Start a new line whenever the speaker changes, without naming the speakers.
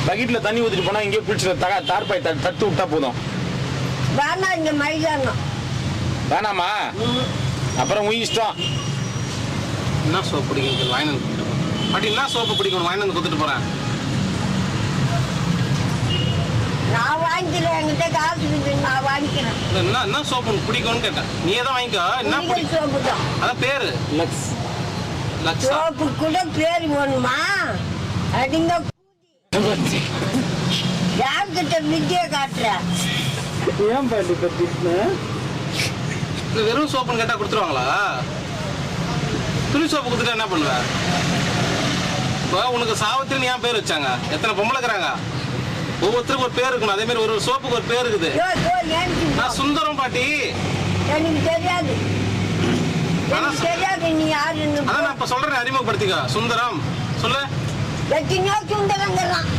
பக்கெட்ல தண்ணி ஊத்திட்டு போனா இங்கே குளிச்சு தார்பாய் தட்டு விட்டா போதும்.
வேணாம், இங்க மைதானம்
வேணாமா? அப்புறம் உன் இஷ்டம்.
என்ன சோப்பு பிடிக்கும் வாங்கி வந்து பாட்டி? என்ன சோப்பு பிடிக்கும் வாங்கி வந்து கொடுத்துட்டு போறேன்.
நான் வாங்கிக்கிறேன், என்கிட்ட காசு இருக்கு, நான் வாங்கிக்கிறேன்.
என்ன சோப்பு பிடிக்கும்னு கேட்டேன். நீயே தான் வாங்கிக்கோ. என்ன பிடிக்கும்?
சோப்பு தான்.
அதான் பேரு
லக்ஸ்.
சோப்பு கூட பேர் வேணுமா? அடிங்க யார்கிட்ட வித்தியை காட்டுற?
ஏன் பாட்டி பத்திட்டு
வெறும் சோப்புன்னு கேட்டா கொடுத்துருவாங்களா? துணி சோப்பு கொடுத்துட்டா என்ன பண்ணுவ? இப்போ உனக்கு சாவித்திரின்னு ஏன் பேர் வச்சாங்க? எத்தனை பொம்பளை இருக்கிறாங்க? ஒவ்வொருத்தருக்கும் ஒரு பேர் இருக்கணும். அதே மாதிரி ஒரு சோப்புக்கு ஒரு பேர் இருக்குது. நான் சுந்தரம் பாட்டி.
எனக்கு தெரியாது, எனக்கு தெரியாது நீ யாருன்னு.
அதான் நான் இப்ப சொல்றேன், அறிமுகப்படுத்திக்க. சுந்தரம் சொல்லு.
எத்தனையோ சுந்தரங்கள்லாம்